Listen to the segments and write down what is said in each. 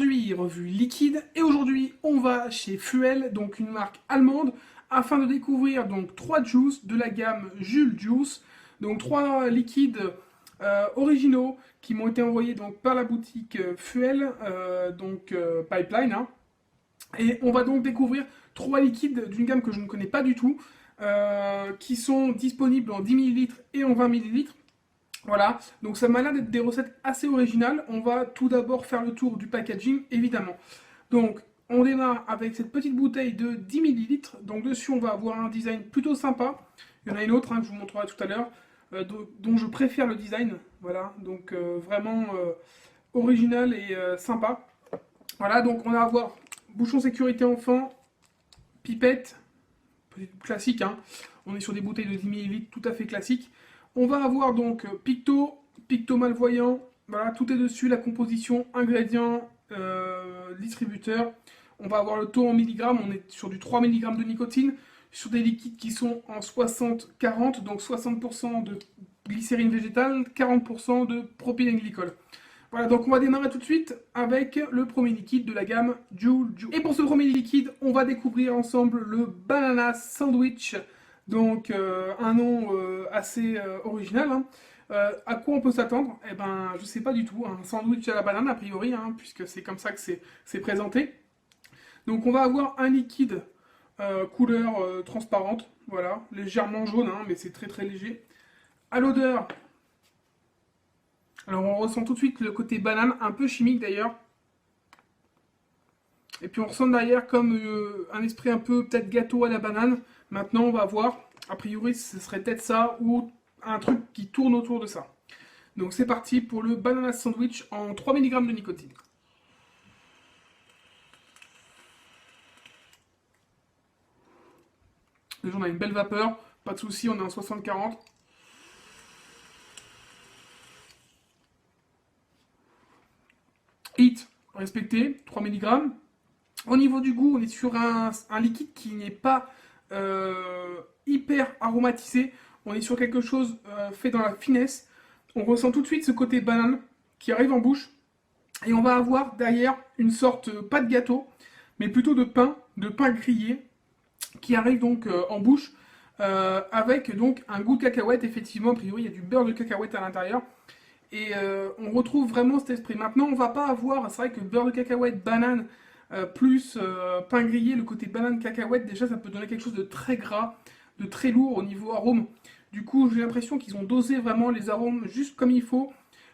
aujourd'hui, revue liquide, et aujourd'hui on va chez Fuel, donc une marque allemande, afin de découvrir donc 3 juices de la gamme Jules Juice, donc 3 liquides originaux qui m'ont été envoyés donc par la boutique Fuel, Pipeline, hein. Et on va donc découvrir 3 liquides d'une gamme que je ne connais pas du tout, qui sont disponibles en 10 ml et en 20 ml. Voilà, donc ça m'a l'air d'être des recettes assez originales. On va tout d'abord faire le tour du packaging, évidemment. Donc, on démarre avec cette petite bouteille de 10 ml. Donc dessus, on va avoir un design plutôt sympa. Il y en a une autre, hein, que je vous montrerai tout à l'heure, dont je préfère le design. Voilà, donc vraiment original et sympa. Voilà, donc on va avoir bouchon sécurité enfant, pipette, classique, hein. On est sur des bouteilles de 10 ml tout à fait classiques. On va avoir donc picto malvoyant, voilà, tout est dessus, la composition, ingrédients, distributeur. On va avoir le taux en milligrammes, on est sur du 3 mg de nicotine, sur des liquides qui sont en 60-40, donc 60% de glycérine végétale, 40% de propylène-glycol. Voilà, donc on va démarrer tout de suite avec le premier liquide de la gamme Jules Juice. Et pour ce premier liquide, on va découvrir ensemble le Banana Sandwich. Donc un nom assez original, hein. À quoi on peut s'attendre? Eh ben, je sais pas du tout. Un sandwich à la banane, a priori, hein, puisque c'est comme ça que c'est présenté. Donc on va avoir un liquide couleur transparente, voilà, légèrement jaune, hein, mais c'est très très léger. À l'odeur, alors on ressent tout de suite le côté banane, un peu chimique d'ailleurs. Et puis on ressent derrière comme un esprit un peu peut-être gâteau à la banane. Maintenant on va voir, a priori ce serait peut-être ça ou un truc qui tourne autour de ça. Donc c'est parti pour le banana sandwich en 3 mg de nicotine. Déjà on a une belle vapeur, pas de souci, on est en 60-40. Heat respecté, 3 mg. Au niveau du goût, on est sur un liquide qui n'est pas hyper aromatisé. On est sur quelque chose fait dans la finesse. On ressent tout de suite ce côté banane qui arrive en bouche. Et on va avoir derrière une sorte, pas de gâteau, mais plutôt de pain grillé, qui arrive donc en bouche, avec donc un goût de cacahuète. Effectivement, a priori, il y a du beurre de cacahuète à l'intérieur. Et on retrouve vraiment cet esprit. Maintenant, on va pas avoir, c'est vrai que beurre de cacahuète, banane, plus pain grillé, le côté banane cacahuète, déjà ça peut donner quelque chose de très gras, de très lourd au niveau arôme. Du coup, j'ai l'impression qu'ils ont dosé vraiment les arômes juste comme il faut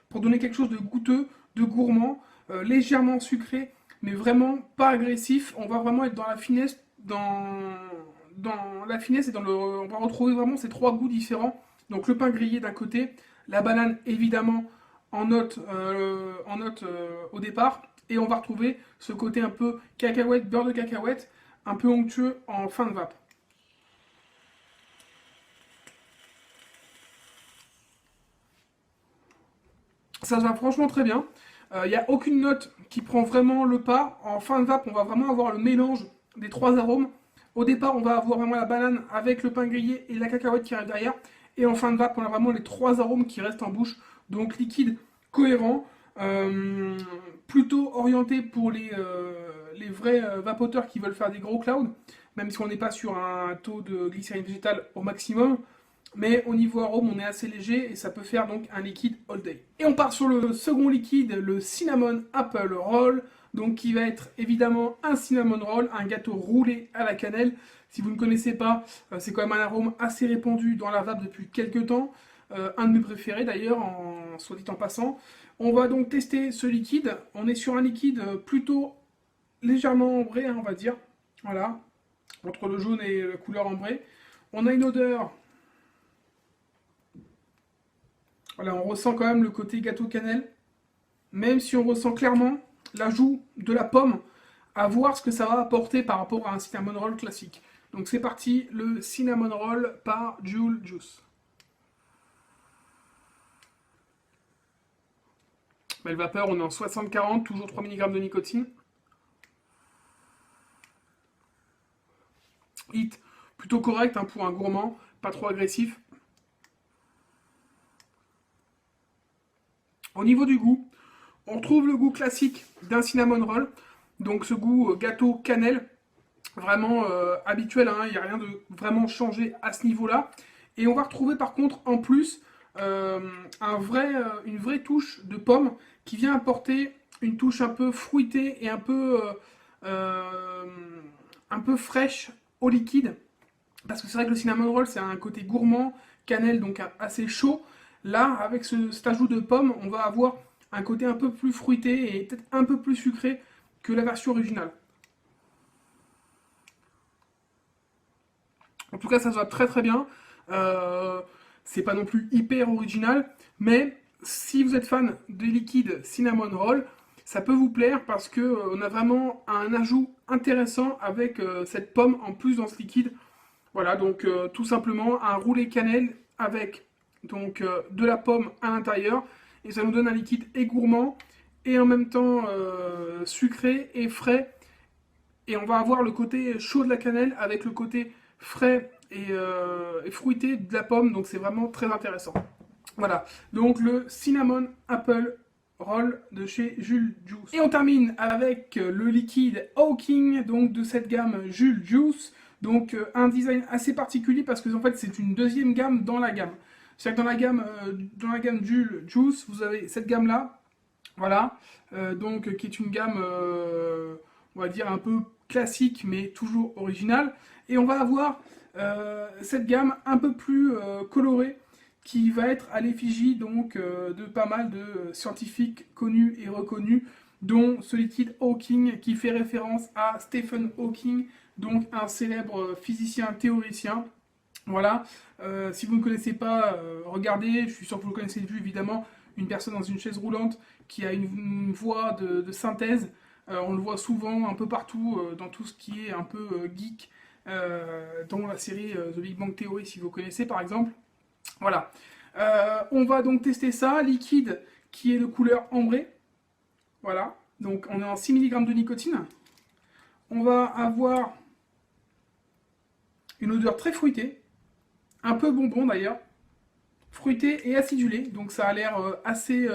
pour donner quelque chose de goûteux, de gourmand, légèrement sucré, mais vraiment pas agressif. On va vraiment être dans la finesse, dans la finesse et on va retrouver vraiment ces 3 goûts différents. Donc le pain grillé d'un côté, la banane évidemment en note au départ, et on va retrouver ce côté un peu cacahuète, beurre de cacahuète, un peu onctueux en fin de vape. Ça se va franchement très bien. Il n'y a aucune note qui prend vraiment le pas. En fin de vape, on va vraiment avoir le mélange des 3 arômes. Au départ, on va avoir vraiment la banane avec le pain grillé et la cacahuète qui arrive derrière. Et en fin de vape, on a vraiment les 3 arômes qui restent en bouche. Donc liquide, cohérent, plutôt orienté pour les vrais vapoteurs qui veulent faire des gros clouds, même si on n'est pas sur un taux de glycérine végétale au maximum. Mais au niveau arôme, on est assez léger et ça peut faire donc un liquide all day. Et on part sur le second liquide, le Cinnamon Apple Roll, donc qui va être évidemment un cinnamon roll, un gâteau roulé à la cannelle. Si vous ne connaissez pas, c'est quand même un arôme assez répandu dans la vape depuis quelques temps. Un de mes préférés d'ailleurs, soit dit en passant. On va donc tester ce liquide. On est sur un liquide plutôt légèrement ambré, hein, on va dire. Voilà, entre le jaune et la couleur ambrée. On a une odeur. Voilà, on ressent quand même le côté gâteau cannelle. Même si on ressent clairement l'ajout de la pomme, à voir ce que ça va apporter par rapport à un cinnamon roll classique. Donc c'est parti, le cinnamon roll par Jules Juice. Belle vapeur, on est en 60-40, toujours 3 mg de nicotine. Hit plutôt correct, hein, pour un gourmand, pas trop agressif. Au niveau du goût, On retrouve le goût classique d'un cinnamon roll, donc ce goût gâteau cannelle, vraiment habituel, hein, il n'y a rien de vraiment changé à ce niveau-là. Et on va retrouver par contre en plus une vraie touche de pomme qui vient apporter une touche un peu fruitée et un peu fraîche au liquide. Parce que c'est vrai que le cinnamon roll c'est un côté gourmand, cannelle donc assez chaud. Là, avec cet ajout de pomme, on va avoir un côté un peu plus fruité et peut-être un peu plus sucré que la version originale. En tout cas, ça se voit très très bien. C'est pas non plus hyper original, mais si vous êtes fan des liquides cinnamon roll, ça peut vous plaire parce que on a vraiment un ajout intéressant avec cette pomme en plus dans ce liquide. Voilà, donc tout simplement un roulé cannelle avec donc de la pomme à l'intérieur et ça nous donne un liquide et gourmand et en même temps sucré et frais. Et on va avoir le côté chaud de la cannelle avec le côté frais et fruité de la pomme, donc c'est vraiment très intéressant. Voilà, donc le cinnamon apple roll de chez Jules Juice. Et on termine avec le liquide Hawking, donc de cette gamme Jules Juice. Donc un design assez particulier parce que en fait c'est une deuxième gamme dans la gamme. C'est-à-dire que dans la gamme Jules Juice, vous avez cette gamme là, voilà, donc qui est une gamme, on va dire un peu classique mais toujours originale. Et on va avoir cette gamme un peu plus colorée qui va être à l'effigie donc de pas mal de scientifiques connus et reconnus, dont ce liquide Hawking qui fait référence à Stephen Hawking, donc un célèbre physicien théoricien. Voilà, si vous ne connaissez pas, regardez, je suis sûr que vous le connaissez de vue évidemment, une personne dans une chaise roulante qui a une voix de synthèse. On le voit souvent un peu partout dans tout ce qui est un peu geek, dans la série The Big Bang Theory si vous connaissez par exemple. Voilà, on va donc tester ça, liquide qui est de couleur ambrée. Voilà, donc on est en 6 mg de nicotine. On va avoir une odeur très fruitée, un peu bonbon d'ailleurs, fruité et acidulé, donc ça a l'air assez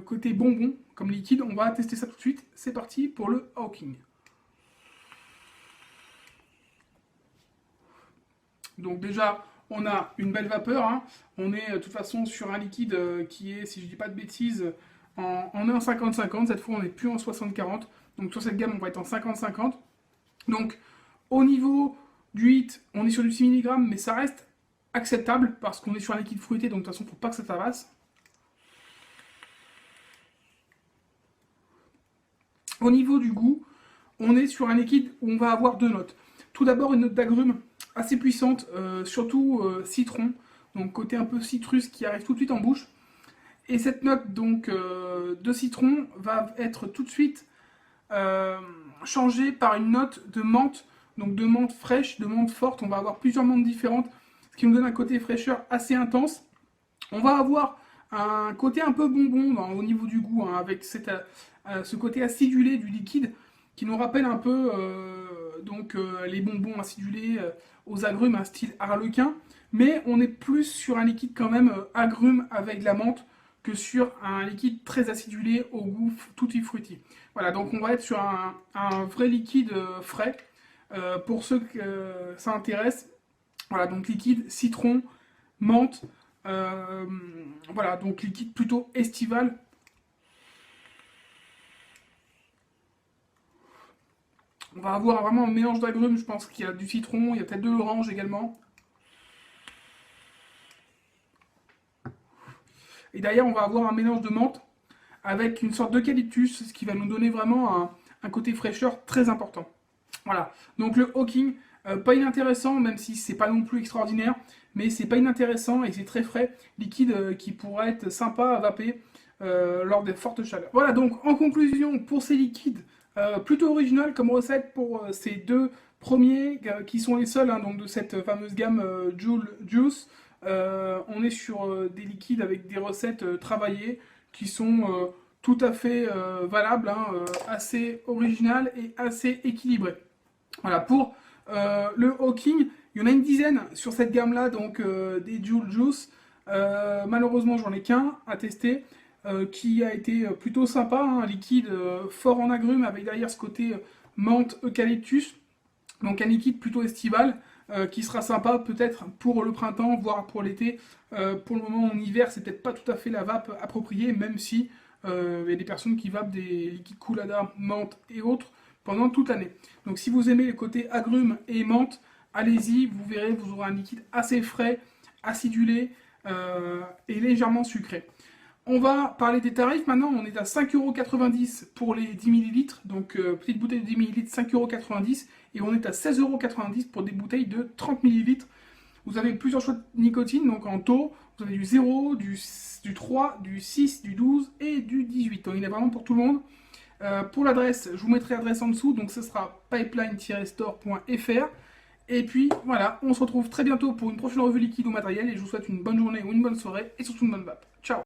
côté bonbon comme liquide. On va tester ça tout de suite, c'est parti pour le Hawking. Donc déjà, on a une belle vapeur, hein. On est de toute façon sur un liquide qui est, si je dis pas de bêtises, on est en 50-50, cette fois on n'est plus en 60-40, donc sur cette gamme on va être en 50-50. Donc au niveau du hit, on est sur du 6 mg, mais ça reste acceptable parce qu'on est sur un liquide fruité, donc de toute façon, il ne faut pas que ça tabasse. Au niveau du goût, on est sur un liquide où on va avoir deux notes. Tout d'abord, une note d'agrumes assez puissante, surtout citron, donc côté un peu citrus qui arrive tout de suite en bouche. Et cette note donc de citron va être tout de suite changée par une note de menthe, donc de menthe fraîche, de menthe forte. On va avoir plusieurs menthes différentes, ce qui nous donne un côté fraîcheur assez intense. On va avoir un côté un peu bonbon au niveau du goût, hein, avec ce côté acidulé du liquide qui nous rappelle un peu les bonbons acidulés aux agrumes, un style harlequin. Mais on est plus sur un liquide quand même agrumes avec de la menthe que sur un liquide très acidulé au goût tutti frutti. Voilà, donc on va être sur un vrai liquide frais. Pour ceux que ça intéresse, voilà, donc liquide citron, menthe, voilà, donc liquide plutôt estival. On va avoir vraiment un mélange d'agrumes, je pense qu'il y a du citron, il y a peut-être de l'orange également. Et derrière, on va avoir un mélange de menthe avec une sorte d'eucalyptus, ce qui va nous donner vraiment un côté fraîcheur très important. Voilà, donc le Hawking, pas inintéressant, même si c'est pas non plus extraordinaire, mais c'est pas inintéressant et c'est très frais, liquide qui pourrait être sympa à vaper lors des fortes chaleurs. Voilà, donc en conclusion, pour ces liquides, plutôt original comme recette pour ces deux premiers, qui sont les seuls hein, donc de cette fameuse gamme Jules Juice. On est sur des liquides avec des recettes travaillées qui sont tout à fait valables, hein, assez originales et assez équilibrées. Voilà, pour le Hawking, il y en a une dizaine sur cette gamme-là, donc des Jules Juice. Malheureusement, j'en ai qu'un à tester. qui a été plutôt sympa, hein, un liquide fort en agrumes avec derrière ce côté menthe eucalyptus. Donc un liquide plutôt estival qui sera sympa peut-être pour le printemps, voire pour l'été. Pour le moment en hiver, c'est peut-être pas tout à fait la vape appropriée, même si il y a des personnes qui vapent des liquides Coolada, menthe et autres pendant toute l'année. Donc si vous aimez les côtés agrumes et menthe, allez-y, vous verrez, vous aurez un liquide assez frais, acidulé et légèrement sucré. On va parler des tarifs maintenant, on est à 5,90€ pour les 10 ml, donc petite bouteille de 10 ml, 5,90€, et on est à 16,90€ pour des bouteilles de 30 ml. Vous avez plusieurs choix de nicotine, donc en taux, vous avez du 0, du 3, du 6, du 12 et du 18. Donc il y en a vraiment pour tout le monde. Pour l'adresse, je vous mettrai l'adresse en dessous, donc ce sera pipeline-store.fr. Et puis voilà, on se retrouve très bientôt pour une prochaine revue liquide ou matériel, et je vous souhaite une bonne journée ou une bonne soirée, et surtout une bonne vape. Ciao!